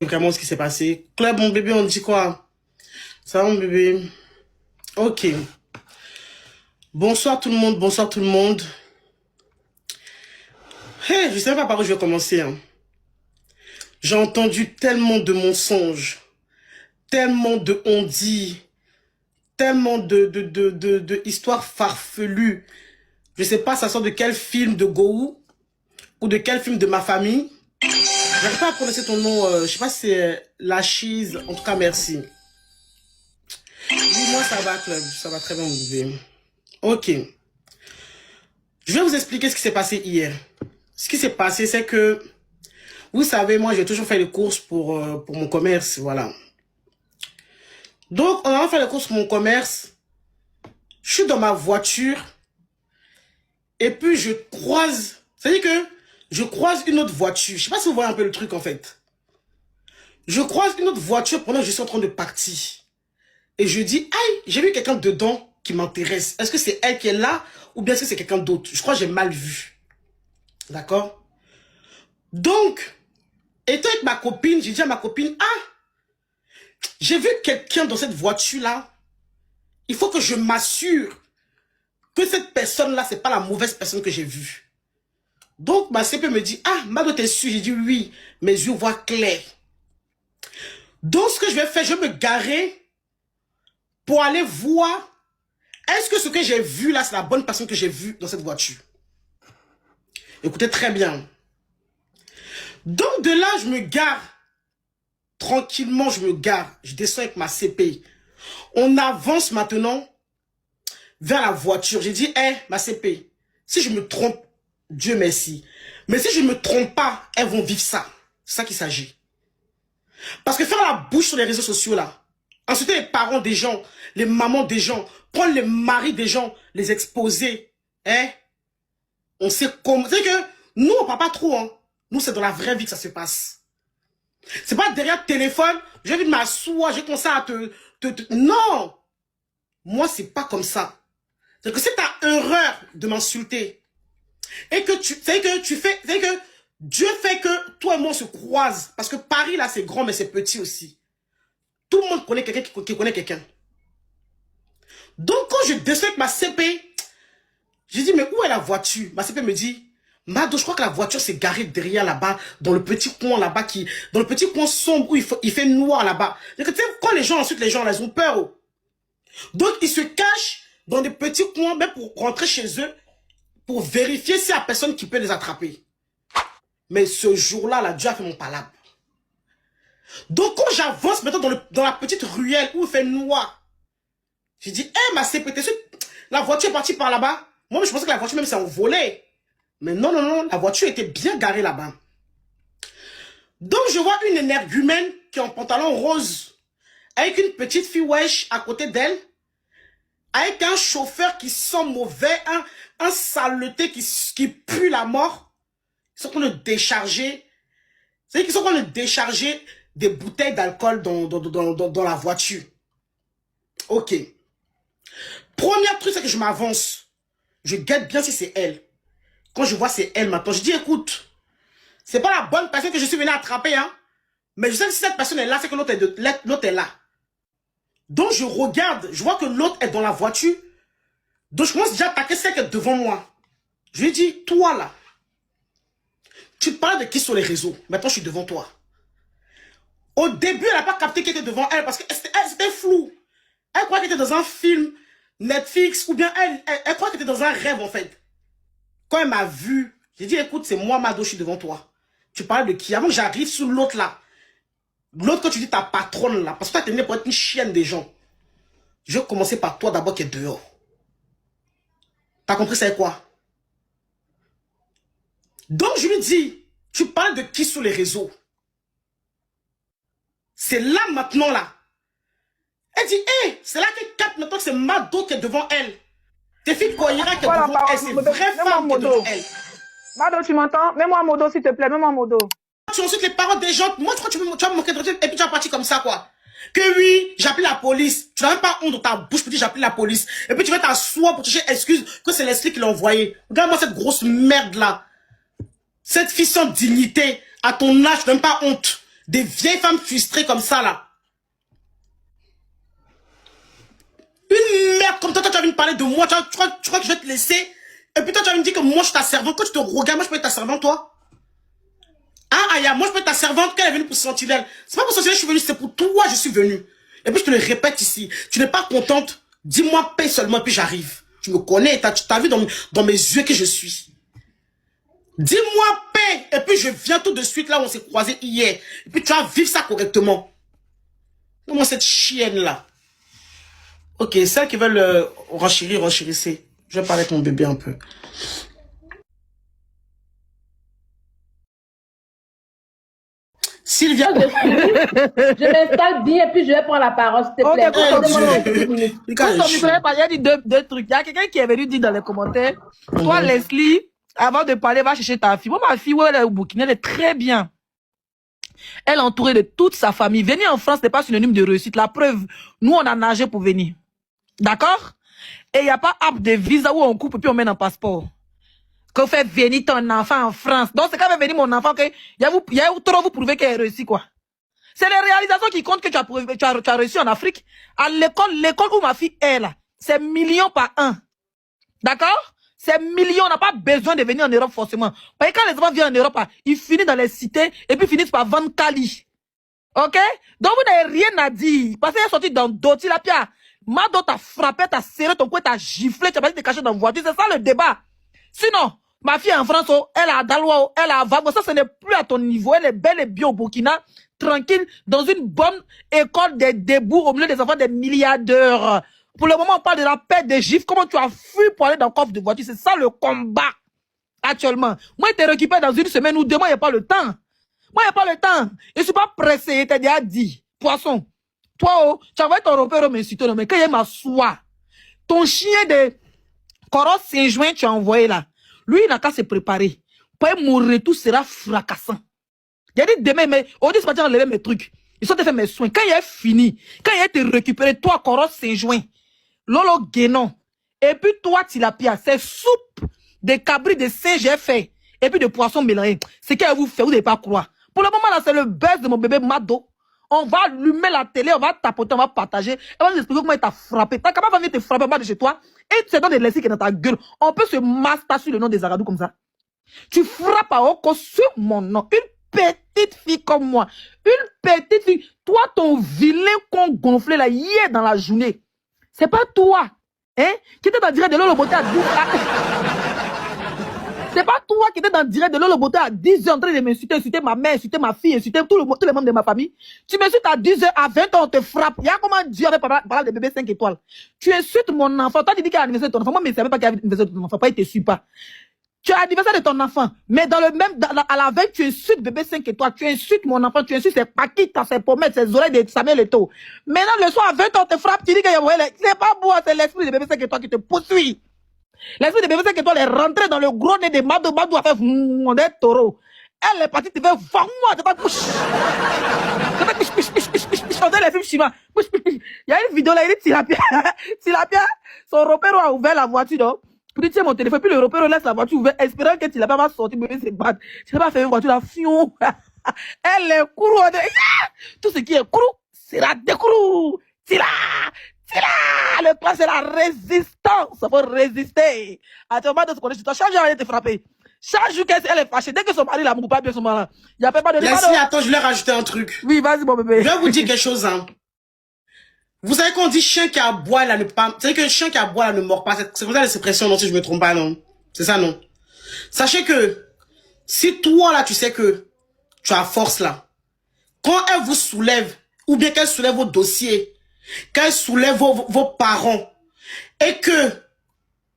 Vraiment ce qui s'est passé. Club, mon bébé, on dit quoi? Ça va, mon bébé? Ok. Bonsoir tout le monde, bonsoir tout le monde. Hey, je sais pas par où je vais commencer. Hein. J'ai entendu tellement de mensonges, tellement de on-dit, tellement de histoires farfelues. Je sais pas, ça sort de quel film de Gohou ou de quel film de ma famille. J'arrive pas à prononcer ton nom, je sais pas si c'est Lachise, en tout cas merci. Oui, moi ça va, Club, ça va très bien, mon bébé. Ok. Je vais vous expliquer ce qui s'est passé hier. Ce qui s'est passé, c'est que, vous savez, moi j'ai toujours fait les courses pour mon commerce, voilà. Donc, en allant faire les courses pour mon commerce, je suis dans ma voiture et puis je croise, c'est-à-dire que je croise une autre voiture. Je sais pas si vous voyez un peu le truc en fait. Je croise une autre voiture pendant que je suis en train de partir. Et je dis, aïe, j'ai vu quelqu'un dedans qui m'intéresse. Est-ce que c'est elle qui est là ou bien est-ce que c'est quelqu'un d'autre? Je crois que j'ai mal vu. D'accord? Donc, étant avec ma copine, j'ai dit à ma copine, ah, j'ai vu quelqu'un dans cette voiture-là. Il faut que je m'assure que cette personne-là, c'est pas la mauvaise personne que j'ai vue. Donc, ma CP me dit, ah, Mado, t'es sûr? J'ai dit, oui, mes yeux voient clair. Donc, ce que je vais faire, je vais me garer pour aller voir, est-ce que ce que j'ai vu là, c'est la bonne personne que j'ai vue dans cette voiture? Écoutez très bien. Donc, de là, je me gare. Tranquillement, je me gare. Je descends avec ma CP. On avance maintenant vers la voiture. J'ai dit, hé, ma CP, si je me trompe, Dieu merci. Mais si je ne me trompe pas, elles vont vivre ça. C'est ça qu'il s'agit. Parce que faire la bouche sur les réseaux sociaux, là, insulter les parents des gens, les mamans des gens, prendre les maris des gens, les exposer, hein, on sait comment. C'est que nous, on ne parle pas trop, hein. Nous, c'est dans la vraie vie que ça se passe. C'est pas derrière le téléphone, j'ai envie de m'asseoir, j'ai commencé à Non! Moi, c'est pas comme ça. C'est que c'est ta erreur de m'insulter. Et que c'est que Dieu fait que toi et moi on se croise. Parce que Paris, là, c'est grand, mais c'est petit aussi. Tout le monde connaît quelqu'un qui connaît quelqu'un. Donc, quand je descends avec ma CP, j'ai dit, mais où est la voiture? Ma CP me dit, Mado, je crois que la voiture s'est garée derrière là-bas, dans le petit coin là-bas, dans le petit coin sombre où il fait noir là-bas. Quand les gens, ensuite, les gens, là, ils ont peur. Oh. Donc, ils se cachent dans des petits coins, même pour rentrer chez eux, pour vérifier s'il y a personne qui peut les attraper. Mais ce jour-là, là, Dieu a fait mon palabre. Donc, quand j'avance maintenant dans la petite ruelle où il fait noir, j'ai dit, hé, ma CPT, la voiture est partie par là-bas. Moi, je pensais que la voiture même s'est envolée. Mais non, non, non, la voiture était bien garée là-bas. Donc, je vois une énergumène qui est en pantalon rose, avec une petite fille wesh à côté d'elle, avec un chauffeur qui sent mauvais, un saleté qui pue la mort. Ils sont en train de décharger. C'est-à-dire qu'ils sont en train de décharger des bouteilles d'alcool dans la voiture. Ok. Premier truc, c'est que je m'avance. Je guette bien si c'est elle. Quand je vois c'est elle maintenant, je dis écoute, c'est pas la bonne personne que je suis venu attraper, hein. Mais je sais que si cette personne est là, c'est que l'autre est là. Donc je regarde, je vois que l'autre est dans la voiture. Donc je commence déjà à attaquer celle qui est devant moi. Je lui dis, toi là, tu parles de qui sur les réseaux? Maintenant je suis devant toi. Au début, elle n'a pas capté qui était devant elle parce que c'était flou. Elle croyait qu'elle était dans un film Netflix ou bien elle croit qu'elle était dans un rêve en fait. Quand elle m'a vu, j'ai dit écoute, c'est moi Mado, je suis devant toi. Tu parles de qui? Avant que j'arrive sur l'autre là. L'autre que tu dis ta patronne là. Parce que toi t'es née pour être une chienne des gens. Je vais commencer par toi d'abord qui est dehors. T'as compris c'est quoi? Donc je lui dis, tu parles de qui sur les réseaux? C'est là maintenant là. Elle dit, hé, c'est là qu'elle capte maintenant que c'est Mado qui est devant elle. Tes filles Koira qui est devant elle, c'est une vraie femme qui est devant elle. Mado, tu m'entends? Mets-moi Modo, s'il te plaît, mets-moi Modo. Tu insultes les parents des gens. Moi, je crois que tu vas me moquer de toi et puis tu vas partir comme ça, quoi. Que oui, j'appelle la police. Tu n'as même pas honte dans ta bouche pour dire j'appelle la police. Et puis tu vas t'asseoir pour chercher excuse que c'est Leslie qui l'a envoyé. Regarde-moi cette grosse merde là. Cette fille sans dignité. À ton âge, tu n'as même pas honte Des vieilles femmes frustrées comme ça, là. Une merde comme toi, tu vas venir parler de moi, tu crois que je vais te laisser? Et puis toi, tu vas me dire que moi, je suis ta servante. Quand tu te regardes, moi, je peux être ta servante, toi? Hein, Aya, moi, je peux être ta servante quand elle est venue pour Sentinelle. C'est pas pour Sentinelle que je suis venue, c'est pour toi je suis venue. Et puis, je te le répète ici. Tu n'es pas contente? Dis-moi paix seulement, et puis j'arrive. Tu me connais, tu as vu dans mes yeux que je suis. Dis-moi paix, et puis je viens tout de suite là où on s'est croisés hier. Et puis tu vas vivre ça correctement. Comment cette chienne-là? Ok, celles qui veulent renchérir, renchérissez. Je vais parler avec mon bébé un peu. Sylvia. Je m'installe bien, puis je vais prendre la parole, s'il te plaît. Il y a dit deux trucs. Il y a quelqu'un qui est venu dire dans les commentaires, toi, Leslie, avant de parler, va chercher ta fille. Moi, ma fille, elle est au Burkina, elle est très bien. Elle est entourée de toute sa famille. Venir en France n'est pas synonyme de réussite. La preuve, nous, on a nagé pour venir. D'accord? Et il n'y a pas app de visa où on coupe et puis on met un passeport. Qu'on fait venir ton enfant en France. Donc, c'est quand même venir mon enfant que il y a trop vous prouver qu'elle a réussi, quoi. C'est les réalisations qui comptent que tu as réussi en Afrique. À l'école où ma fille est là, c'est millions par an. D'accord? C'est millions. On n'a pas besoin de venir en Europe forcément. Parce que quand les enfants viennent en Europe, ils finissent dans les cités et puis finissent par vendre Cali. Ok? Donc, vous n'avez rien à dire. Parce qu'elle est sortie dans Doti, la pierre. Mado t'a frappé, t'as serré ton cou, t'as giflé, tu as pas te cacher dans la voiture. C'est ça le débat. Sinon, ma fille en France, elle a Daloa, elle a Vago, ça ce n'est plus à ton niveau. Elle est belle et bien au Burkina, tranquille, dans une bonne école des débours au milieu des enfants des milliardaires. Pour le moment, on parle de la paix des gifs. Comment tu as fui pour aller dans le coffre de voiture? C'est ça le combat actuellement. Moi, je t'ai récupéré dans une semaine ou deux mois, il n'y a pas le temps. Moi, il n'y a pas le temps. Je ne suis pas pressé, je t'ai déjà dit. Poisson. Toi, tu as envoyé ton repère au m'insulter, mais quand il m'a soie, ton chien de Coros Saint-Juin, tu as envoyé là. Lui, il n'a qu'à se préparer. Mon retour sera fracassant. Il a dit demain, mais au 10 matin, on enlève mes trucs. Ils sont fait mes soins. Quand il est fini, quand il a été récupéré, toi, Coros Saint-Juin, Lolo Guénon, et puis toi, Tilapia, c'est soupe de cabri de singe j'ai fait, et puis de poisson mélangé. C'est qu'elle vous fait, vous n'allez pas croire. Pour le moment, là, c'est le buzz de mon bébé Mado. On va allumer la télé, on va tapoter, on va partager. On va nous expliquer comment il t'a frappé. T'as capable de venir te frapper en bas de chez toi et tu te donnes des laissés qui est dans ta gueule. On peut se master sur le nom des Agadou comme ça. Tu frappes à Oko sur mon nom. Une petite fille comme moi. Une petite fille. Toi, ton vilain con gonflé là, hier dans la journée. C'est pas toi. Hein? Qui était dans le direct de Lolo Beauté à 10 C'est pas toi qui étais dans le direct de Lolo Beauté à 10 h en train de m'insulter, insulter ma mère, insulter ma fille, insulter tous les membres de ma famille. Tu m'insultes à 10 h, à 20 h on te frappe. Il y a comment Dieu avait parlé de bébé 5 étoiles. Tu insultes mon enfant. Toi, tu dis qu'il y a l'anniversaire de ton enfant. Moi, mais je savais pas qu'il y avait l'anniversaire de ton enfant. Pas, il te suit pas. Tu as l'anniversaire de ton enfant. Mais dans le même, à la veille, tu insultes bébé 5 étoiles. Tu insultes mon enfant. Tu insultes ses paquets, ses pommettes, ses oreilles de Samuel Eto'o. Maintenant, le soir à 20 h on te frappe. Tu dis qu'il y a, c'est pas beau, c'est l'esprit de bébé 5 étoiles qui te poursuit. L'esprit de bébé 5 étoiles est rentré dans le gros nez de Mado. Mado a fait des taureaux. Elle est partie, tu fais vends-moi, tu fais couche. Tu fais couche. On dirait les films chinois. Il y a une vidéo là, il dit Tilapia, son repère a ouvert la voiture, non? Puis il tient mon téléphone, puis le repère laisse la voiture ouverte, espérant que Tilapia va sortir, bébé se battre. Tu n'as pas fait une voiture là, fion. Elle est courou. Tout ce qui est courou sera décourou. Tila. Le plan, c'est la résistance. Il faut résister. À ton moment de se connaître, chaque jour, elle te frapper. Chaque jour qu'elle est fâchée, dès que son mari l'amour pas bien son mari, il n'y a pas de... Laissez, attends, je vais rajouter un truc. Oui, vas-y, mon bébé. Je vais vous dire quelque chose, hein. Vous savez qu'on dit chien qui aboie, là, ne pas... Vous savez que chien qui aboie, là, ne mord pas. C'est comme ça l'expression, non, si je me trompe pas, non. C'est ça, non. Sachez que, si toi, là, tu sais que tu as force, là, quand elle vous soulève, ou bien qu'elle soulève vos dossiers, qu'elle soulève vos parents, et que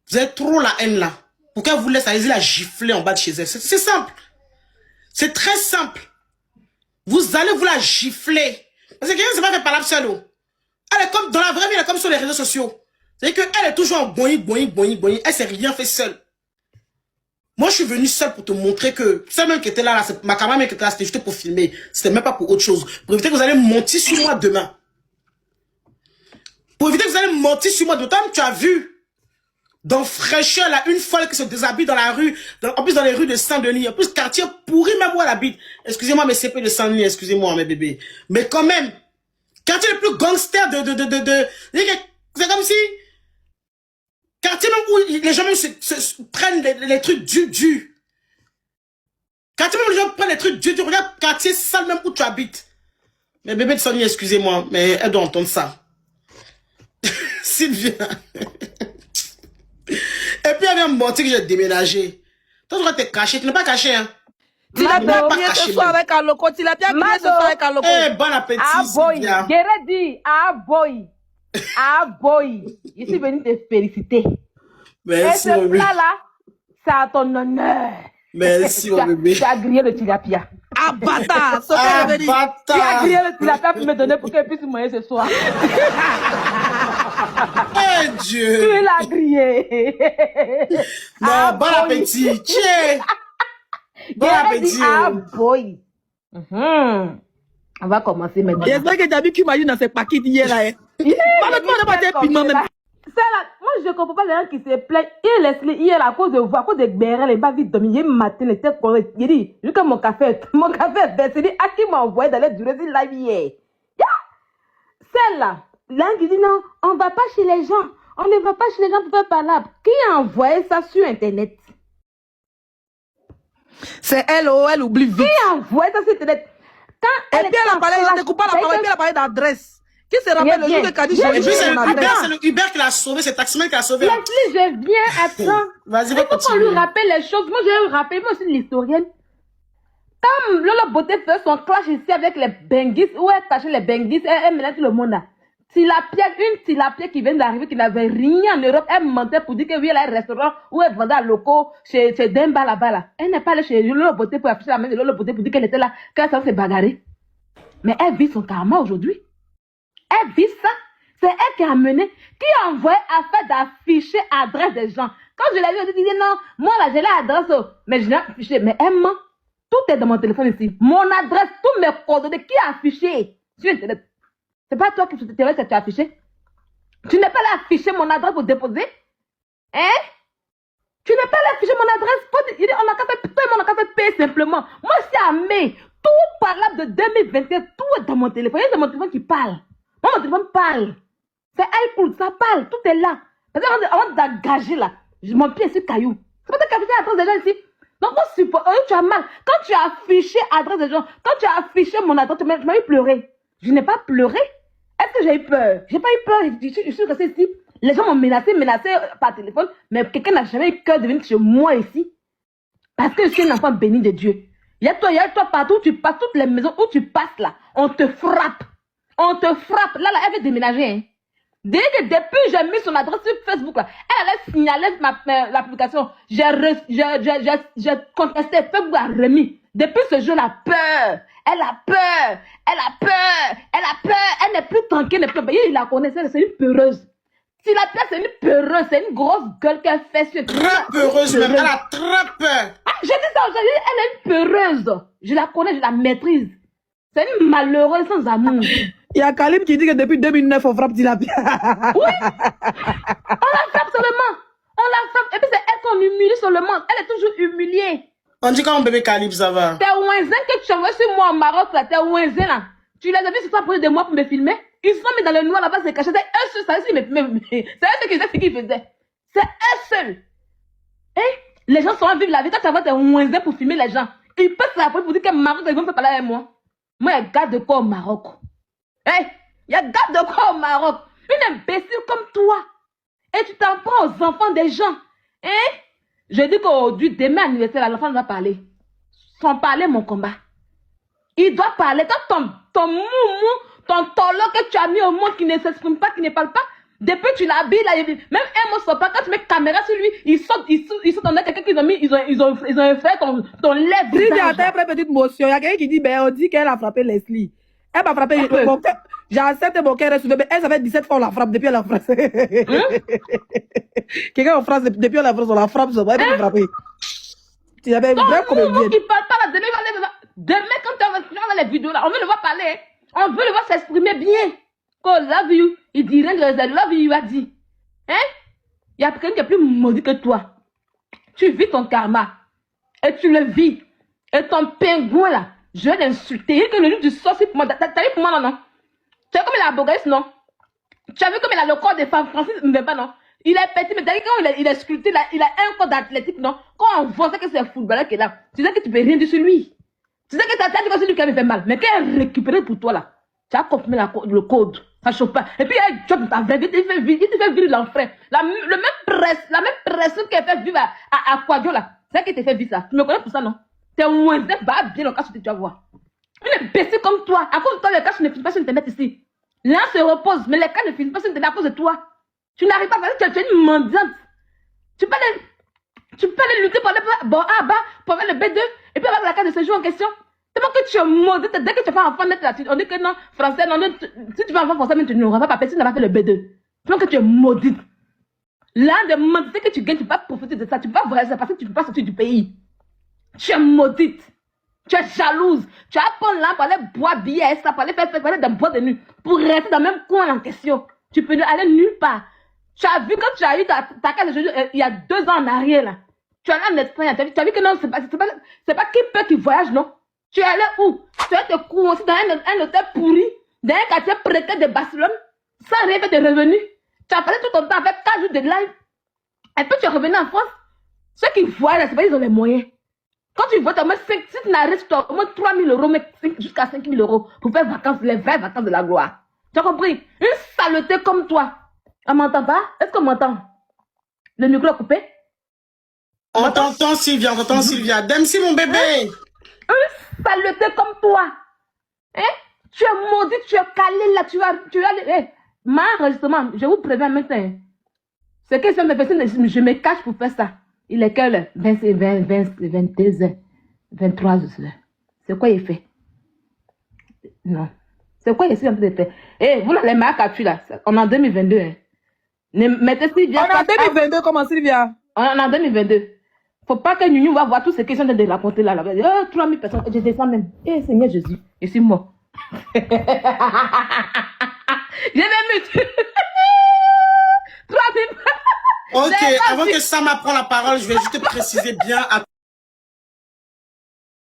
vous avez trop la haine là, pour qu'elle vous laisse aller la gifler en bas de chez elle. C'est simple. C'est très simple. Vous allez vous la gifler. Parce que quelqu'un ne s'est pas fait parler seul. Elle est comme, dans la vraie vie, elle est comme sur les réseaux sociaux. C'est-à-dire qu'elle est toujours en boing. Elle s'est rien fait seule. Moi, je suis venu seule pour te montrer que celle même qui était là, ma caméra même qui était là, c'était juste pour filmer. C'était même pas pour autre chose. Pour éviter que vous allez mentir sur moi demain. Pour éviter que vous allez mentir sur moi. D'autant que tu as vu. dans fraîcheur, là, une folle qui se déshabille dans la rue, en plus dans les rues de Saint-Denis, en plus quartier pourri, même où elle habite. Excusez-moi, mais CP de Saint-Denis, excusez-moi, mes bébés. Mais quand même, quartier le plus gangster c'est comme si, quartier même où les gens même se prennent les trucs du. Quartier même où les gens prennent les trucs du, regarde quartier sale même où tu habites. Mais bébé de Saint-Denis, excusez-moi, mais elle doit entendre ça. Sylvia. Et puis elle vient me mentir que j'ai déménagé. Toi, tu vas te cacher. Tu n'es pas caché, hein? Tu l'as bien crié ce soir avec Aloko. Tu l'as bien crié ce soir avec Aloko. Eh, bon appétit, Sylvia. Guéret dit, boy. Boy. Je suis venu te féliciter. Merci, et ce mon bébé. plat-là, c'est à ton honneur. Merci, mon bébé. Tu as grillé le tilapia. Ah, bâtard. Tu as grillé le tilapia pour me donner pour qu'elle puisse manger ce soir. Eh, Dieu. Tu l'as grillé. Non, bon appétit. Tiens. Bon appétit. Boy. On va commencer maintenant. J'espère que tu as vu qu'il m'a dit dans ses paquets d'hier là. Moi, je ne comprends pas les gens qui se plaignent. Et Leslie, hier, à cause de vous, à cause de Bérel, il m'a vite dormi. Hier matin, les têtes correctes. Il dit, vu que mon café est baissé. Il dit, à qui m'a envoyé dans les durées de live hier? Celle-là, là, qui dit, non, on ne va pas chez les gens. On ne va pas chez les gens pour faire parlable. Qui a envoyé ça sur Internet? C'est elle, elle oublie vite. Qui a envoyé ça sur Internet? Et puis elle a parlé, je ne coupe pas la parole, puis elle a parlé d'adresse. Qui se rappelle le jour de Kadi? Et puis c'est le Uber qui l'a sauvé, c'est le taximan qui l'a sauvé. Leslie, je viens, attends. Vas-y, il faut qu'on lui rappelle les choses. Moi, je vais lui rappeler, moi aussi, l'historienne. Quand Lola Beauté fait son clash ici avec les Benguis, où elle cachait les Benguis, elle menait tout le monde là. Une tilapia qui vient d'arriver, qui n'avait rien en Europe, elle mentait pour dire que oui, elle a un restaurant où elle vendait à locaux chez Demba là-bas là. Elle n'est pas allée chez Lola Beauté pour afficher la main de Lola Beauté pour dire qu'elle était là, qu'elle savait se bagarrer. Mais elle vit son karma aujourd'hui. Elle vit ça. C'est elle qui a mené, qui a envoyé à faire d'afficher l'adresse des gens. Quand je l'ai vu, elle dit non, moi là j'ai l'adresse, mais je l'ai affiché. Mais elle ment. Tout est dans mon téléphone ici. Mon adresse, tous mes coordonnées, qui a affiché sur Internet? C'est pas toi qui te que tu as affiché. Tu n'es pas là afficher mon adresse pour déposer. Hein? Tu n'es pas là afficher mon adresse. On a qu'à faire payer simplement. Moi, c'est à mai. Tout parlable de 2021, tout est dans mon téléphone. C'est mon téléphone qui parle. Moi, mon téléphone parle. C'est elle pour ça parle. Tout est là. Parce que avant d'engager là, mon pied est sur caillou. C'est pas que affiché l'adresse des gens ici. Donc, tu as mal. Quand tu as affiché l'adresse des gens, quand tu as affiché mon adresse, tu m'as eu pleurer. Je n'ai pas pleuré. Est-ce que j'ai eu peur? J'ai pas eu peur. Je suis restée ici. Les gens m'ont menacé par téléphone, mais quelqu'un n'a jamais eu cœur de venir chez moi ici. Parce que je suis un enfant béni de Dieu. Il y a toi partout où tu passes, toutes les maisons où tu passes là, on te frappe. On te frappe. Là, elle veut déménager. Hein. Depuis que j'ai mis son adresse sur Facebook, là, elle allait signaler l'application. J'ai contesté, Facebook a remis. Depuis ce jour, elle a peur. Elle a peur. Elle a peur. Elle a peur. Elle n'est plus tranquille. Il la connaissait, c'est une peureuse. Si la place, c'est une peureuse, c'est une grosse gueule qu'elle fait sur... Très peureuse, même. Elle a très peur. Ah, j'ai dit ça aujourd'hui, elle est une peureuse. Je la connais, je la maîtrise. C'est une malheureuse sans amour. Il y a Kalim qui dit que depuis 2009, on frappe Tilapia. Oui. On la frappe seulement. On la frappe. Et puis c'est elle qu'on humilie sur le monde. Elle est toujours humiliée. On dit quand mon bébé Calib, ça va. Tes ouinzins que tu envoies sur moi au Maroc, là, tes ouinzins là. Tu les as vus sur toi pour de moi pour me filmer. Ils sont mis dans le noir là-bas, c'est caché. C'est eux seuls, c'est eux qui faisaient. C'est eux seuls. Et les gens sont en vivre la vie. Quand tu envoies tes ouinzins pour filmer les gens, ils peuvent s'appeler pour dire que Maroc, ils vont pas parler avec moi. Moi, il y a garde de quoi au Maroc? Hey, il y a garde de quoi au Maroc? Une imbécile comme toi. Et tu t'en prends aux enfants des gens. Hein? Je dis qu'aujourd'hui, demain anniversaire, l'enfant doit parler. Sans parler, mon combat. Il doit parler. Quand ton moumou, ton tolo que tu as mis au monde qui ne s'exprime pas, qui ne parle pas, depuis tu l'habilles, là, même un mot sort pas. Quand tu mets caméra sur lui, ils sortent en a quelqu'un qui ont mis, ils ont fait ton lèvre. Si j'ai atteint une petite motion, il y a quelqu'un qui dit, ben, on dit qu'elle a frappé Leslie. Elle m'a frappé. J'accepte mon cœur est soulevé, mais elle, ça fait 17 fois on la frappe depuis la France. Quelqu'un en France, depuis la France, on la frappe, ça va être frappé. Tu avais vrai comédienne. Il parle pas là, demain, quand tu vas les vidéos là, on veut le voir parler. On veut le voir s'exprimer bien. Oh, love you. Il dit rien de love you, il a dit. Hein? Il y a quelqu'un qui est plus maudit que toi. Tu vis ton karma. Et tu le vis. Et ton pingouin là, je vais l'insulter. Que le livre du sorcier pour moi. T'as vu pour moi, non? Tu as vu comme il a la bourgeoise, non? Tu as vu comme il a le corps des femmes françaises, mais pas, non? Il est petit, mais t'as vu quand il est sculpté là, il a un corps d'athlétique, non? Quand on voit ça que c'est un footballeur qui est là, tu sais que tu peux rien dire sur lui. Tu sais que t'as dit que c'est lui qui me fait mal. Mais quand il est récupéré pour toi là, tu as confirmé le code. Ça chauffe pas. Et puis il job ta vraie vie, il te fait vivre l'enfer. La même pression qu'elle fait vivre à Quadio là. C'est elle qui te fait vivre ça. Tu me connais pour ça, non? T'es moins bien le cas sur tu vas voir. Une imbécile comme toi, à cause de toi, les cas ne finissent pas sur Internet ici. L'un se repose, mais les cas ne finissent pas sur Internet à cause de toi. Tu n'arrives pas à faire, tu es une mendiante. Tu peux aller lutter pour aller bon, à bas, pour avoir le B2, et puis avoir la carte de séjour en question. Tellement que tu es maudite, dès que tu fais un enfant net là, on dit que non, français, non, si tu fais un enfant français, mais tu n'auras pas papé, si tu n'as pas fait le B2. Tellement que tu es maudite. L'un des maudités que tu gagnes, tu vas profiter de ça, tu vas voir ça parce que tu ne peux pas sortir du pays. Tu es maudite. Tu es jalouse. Tu as pris là pour aller boire billet, pour aller faire des boîtes de nuit, pour rester dans le même coin en question. Tu peux aller nulle part. Tu as vu quand tu as eu ta carte de séjour il y a 2 ans en arrière là. Tu es allé en Espagne, tu as vu que non, c'est pas qui peut qui voyage, non? Tu es allé où? Tu as été coincé dans un hôtel pourri, dans un quartier précaire de Barcelone, sans rien faire de revenus. Tu as passé tout ton temps avec 4 jours de live. Et puis tu es revenu en France. Ceux qui voient là, c'est pas qu'ils ont les moyens. Quand tu vois, si tu n'arrives pas au moins 3 000 euros, mais jusqu'à 5 000 euros pour faire vacances, les vraies vacances de la gloire. Tu as compris? Une saleté comme toi. On m'entend pas? Est-ce qu'on m'entend? Le micro est coupé? On t'entend, Sylvia, on t'entend, Sylvia. Dempsey, mon bébé. Une saleté comme toi. Hein? Tu es maudit, tu es calé là, tu as... Ma enregistrement, je vous préviens maintenant. C'est que je me cache pour faire ça. Il est quelle heure? 22 heures. 23 heures. C'est quoi il fait? Non. C'est quoi ici en train de faire? Vous là, les marques à tu là, on est en 2022. Hein. Mettez Sylvia. On est en 2022, comment Sylvia? On est en 2022. Faut pas que Nunu va voir toutes ces questions de raconter là. 3 000 personnes. Je descends même. Seigneur Jésus, je suis mort. J'ai même eu 3 000. Ok, avant que ça m'apprend la parole, je vais juste te préciser bien à